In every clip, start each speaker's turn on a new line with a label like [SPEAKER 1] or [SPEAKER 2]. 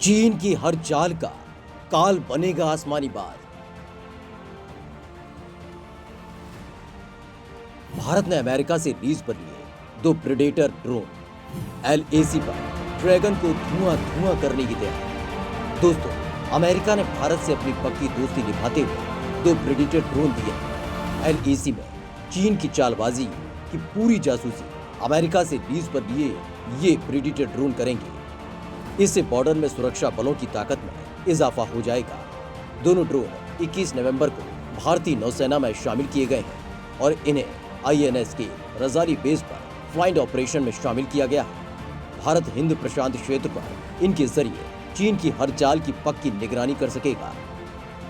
[SPEAKER 1] चीन की हर चाल का काल बनेगा आसमानी बाज। भारत ने अमेरिका से लीज पर लिए 2 प्रेडेटर ड्रोन। LAC पर ड्रैगन को धुआं धुआं करने की तैयारी। दोस्तों, अमेरिका ने भारत से अपनी पक्की दोस्ती निभाते हुए 2 प्रेडेटर ड्रोन दिए हैं। LAC में चीन की चालबाजी की पूरी जासूसी अमेरिका से लीज पर लिए ये प्रेडेटर ड्रोन करेंगे। इससे बॉर्डर में सुरक्षा बलों की ताकत में इजाफा हो जाएगा। दोनों ड्रोन 21 नवंबर को भारतीय नौसेना में शामिल किए गए हैं और इन्हें INS के रजाली बेस पर फ्लाइंट ऑपरेशन में शामिल किया गया है। भारत हिंद प्रशांत क्षेत्र पर इनके जरिए चीन की हर चाल की पक्की निगरानी कर सकेगा।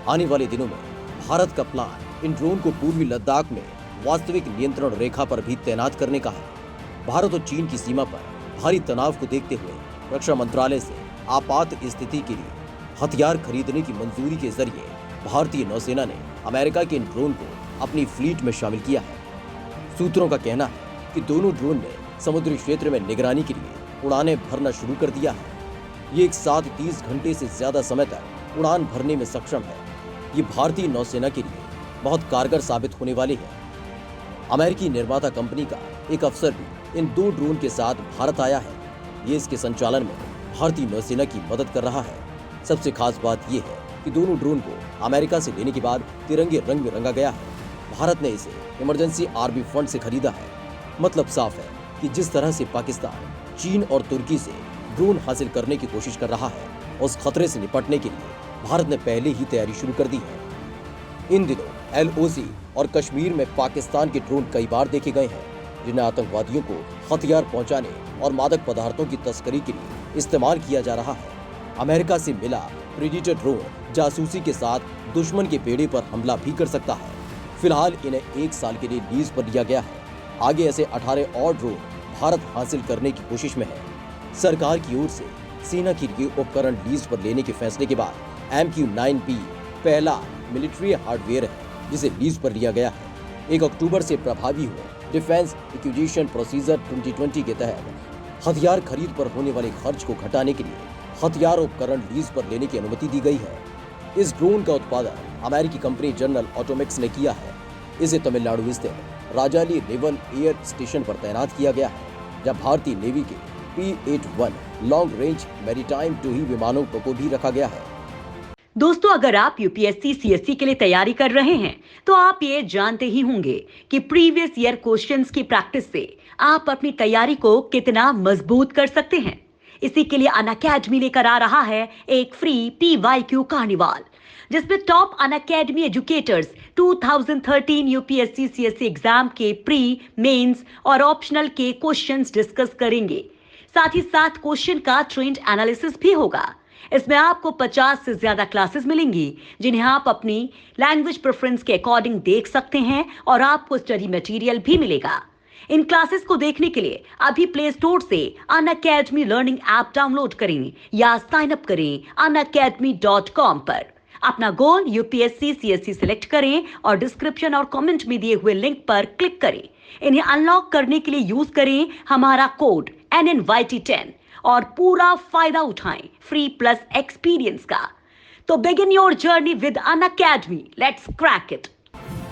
[SPEAKER 1] आने वाले दिनों में भारत का प्लान इन ड्रोन को पूर्वी लद्दाख में वास्तविक नियंत्रण रेखा पर भी तैनात करने का है। भारत और चीन की सीमा पर भारी तनाव को देखते हुए रक्षा मंत्रालय से आपात स्थिति के लिए हथियार खरीदने की मंजूरी के जरिए भारतीय नौसेना ने अमेरिका के इन ड्रोन को अपनी फ्लीट में शामिल किया है। सूत्रों का कहना है कि दोनों ड्रोन ने समुद्री क्षेत्र में निगरानी के लिए उड़ानें भरना शुरू कर दिया है। ये एक साथ 30 घंटे से ज्यादा समय तक उड़ान भरने में सक्षम है। ये भारतीय नौसेना के लिए बहुत कारगर साबित होने वाले हैं। अमेरिकी निर्माता कंपनी का एक अफसर भी इन 2 ड्रोन के साथ भारत आया है। ये इसके संचालन में भारतीय नौसेना की मदद कर रहा है। सबसे खास बात यह है कि दोनों ड्रोन को अमेरिका से लेने के बाद तिरंगे रंग में रंगा गया है। भारत ने इसे इमरजेंसी आर्मी फंड से खरीदा है। मतलब साफ है कि जिस तरह से पाकिस्तान चीन और तुर्की से ड्रोन हासिल करने की कोशिश कर रहा है, उस खतरे से निपटने के लिए भारत ने पहले ही तैयारी शुरू कर दी है। इन दिनों LOC और कश्मीर में पाकिस्तान के ड्रोन कई बार देखे गए हैं, जिन्हें आतंकवादियों को हथियार पहुंचाने और मादक पदार्थों की तस्करी के लिए इस्तेमाल किया जा रहा है। अमेरिका से मिला प्रेडेटर ड्रोन जासूसी के साथ दुश्मन के बेड़े पर हमला भी कर सकता है। फिलहाल इन्हें 1 साल के लिए लीज पर लिया गया है। आगे ऐसे 18 और ड्रोन भारत हासिल करने की कोशिश में है। सरकार की ओर से सेना के लिए उपकरण लीज पर लेने के फैसले के बाद MQ-9B पहला मिलिट्री हार्डवेयर है जिसे लीज पर लिया गया है। 1 अक्टूबर से प्रभावी हुए डिफेंस एक्विजिशन प्रोसीजर 2020 के तहत हथियार खरीद पर होने वाले खर्च को घटाने के लिए हथियार उपकरण लीज पर लेने की अनुमति दी गई है। इस ड्रोन का उत्पादन अमेरिकी कंपनी जनरल ऑटोमिक्स ने किया है। इसे तमिलनाडु स्थित राजाली नेवल एयर स्टेशन पर तैनात किया गया है, जहां भारतीय नेवी के P-81 लॉन्ग रेंज मैरीटाइम टूही विमानों को भी रखा गया है।
[SPEAKER 2] दोस्तों, अगर आप UPSC CSC के लिए तैयारी कर रहे हैं तो आप ये जानते ही होंगे कि प्रीवियस ईयर क्वेश्चंस की प्रैक्टिस से आप अपनी तैयारी को कितना मजबूत कर सकते हैं। इसी के लिए अनअकैडमी लेकर आ रहा है एक फ्री PYQ कार्निवाल, जिसमें top Unacademy educators 2013 UPSC CSC exam के प्री, मेंस और ऑप्शनल के क्वेश्चंस डिस्कस करेंगे। साथ ही साथ क्वेश्चन का ट्रेंड एनालिसिस भी होगा। इसमें आपको 50 से ज्यादा क्लासेस मिलेंगी, जिन्हें आप अपनी लैंग्वेज प्रेफरेंस के अकॉर्डिंग देख सकते हैं और आपको स्टडी मटेरियल भी मिलेगा। इन क्लासेस को देखने के लिए अभी प्ले स्टोर से अनअकैडमी लर्निंग ऐप डाउनलोड करें या साइन अप करें unacademy.com पर। अपना गोल UPSC CSC सिलेक्ट करें और डिस्क्रिप्शन और कमेंट में दिए हुए लिंक पर क्लिक करें। इन्हें अनलॉक करने के लिए यूज करें हमारा कोड NNYT10 और पूरा फायदा उठाएं फ्री प्लस एक्सपीरियंस का। तो begin your journey with Unacademy, let's crack it.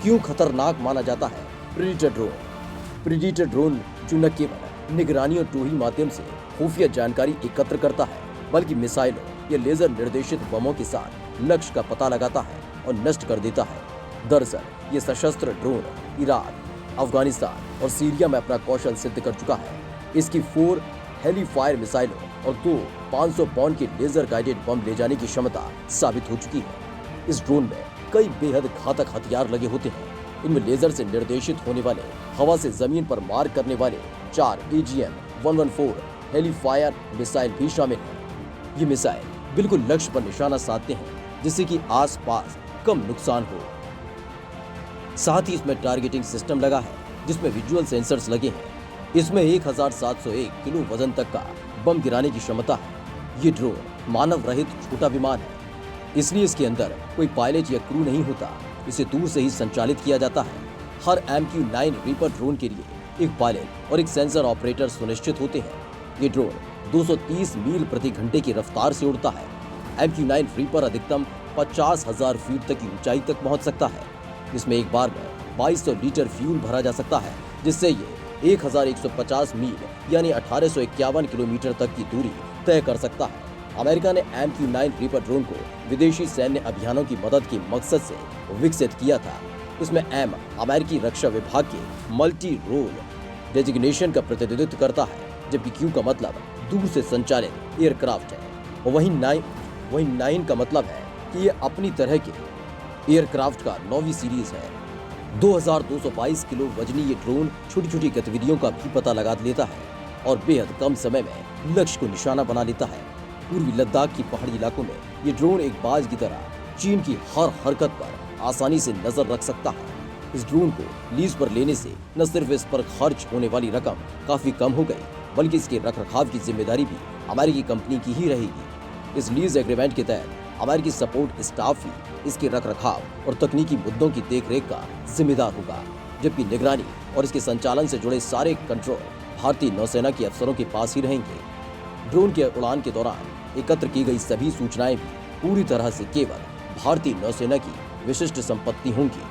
[SPEAKER 1] क्यों खतरनाक माना जाता है प्रेडेटर ड्रोन? प्रेडेटर ड्रोन जो न केवल निगरानी और टूही माध्यम से खुफिया जानकारी एकत्र करता है, बल्कि मिसाइलों या लेजर निर्देशित बमों के साथ लक्ष्य का पता लगाता है और नष्ट कर देता है। दरअसल ये सशस्त्र ड्रोन इराक, अफगानिस्तान और सीरिया में अपना कौशल सिद्ध कर चुका है। इसकी 4 हेलीफायर मिसाइलों और 2 500 पाउंड के लेजर गाइडेड बम ले जाने की क्षमता साबित हो चुकी है। इस ड्रोन में कई बेहद घातक हथियार लगे होते हैं। इनमें लेजर से निर्देशित होने वाले, हवा से जमीन पर मार करने वाले 4 AGM-114 हेलीफायर मिसाइल भी शामिल हैं। ये मिसाइल बिल्कुल लक्ष्य पर निशाना साधते हैं, जिससे कि आसपास कम नुकसान हो। साथ ही इसमें टारगेटिंग सिस्टम लगा है, जिसमें विजुअल सेंसर्स लगे हैं। इसमें 1701 किलो वजन तक का बम गिराने की क्षमता है। ये ड्रोन मानव रहित छोटा विमान है, इसलिए इसके अंदर कोई पायलट या क्रू नहीं होता। इसे दूर से ही संचालित किया जाता है। हर MQ-9 रीपर ड्रोन के लिए एक पायलट और एक सेंसर ऑपरेटर सुनिश्चित होते हैं। ये ड्रोन 230 मील प्रति घंटे की रफ्तार से उड़ता है। MQ-9 रीपर अधिकतम 50,000 फीट तक की ऊंचाई तक पहुंच सकता है। इसमें एक बार में 2200 लीटर फ्यूल भरा जा सकता है, जिससे ये 1150 मील यानी 1851 किलोमीटर तक की दूरी तय कर सकता है। अमेरिका ने MQ-9 रीपर ड्रोन को विदेशी सैन्य अभियानों की मदद के मकसद से विकसित किया था। इसमें एम अमेरिकी रक्षा विभाग के मल्टी रोल डेजिग्नेशन का प्रतिनिधित्व करता है, जबकि क्यू का मतलब दूर से संचालित एयरक्राफ्ट है। वहीं 9 का मतलब है कि ये अपनी तरह के एयरक्राफ्ट का 9वीं सीरीज है। 2222 किलो वजनी ये ड्रोन छोटी छोटी गतिविधियों का भी पता लगा लेता है और बेहद कम समय में लक्ष्य को निशाना बना लेता है। पूर्वी लद्दाख की पहाड़ी इलाकों में ये ड्रोन एक बाज की तरह चीन की हर हरकत पर आसानी से नजर रख सकता है। इस ड्रोन को लीज पर लेने से न सिर्फ इस पर खर्च होने वाली रकम काफी कम हो गई, बल्कि इसके रखरखाव की जिम्मेदारी भी अमेरिकी कंपनी की ही रहेगी। इस लीज एग्रीमेंट के तहत अमेरिकी सपोर्ट स्टाफ ही इसके रखरखाव और तकनीकी मुद्दों की देखरेख का जिम्मेदार होगा, जबकि निगरानी और इसके संचालन से जुड़े सारे कंट्रोल भारतीय नौसेना के अफसरों के पास ही रहेंगे। ड्रोन के उड़ान के दौरान एकत्र की गई सभी सूचनाएं भी पूरी तरह से केवल भारतीय नौसेना की विशिष्ट संपत्ति होंगी।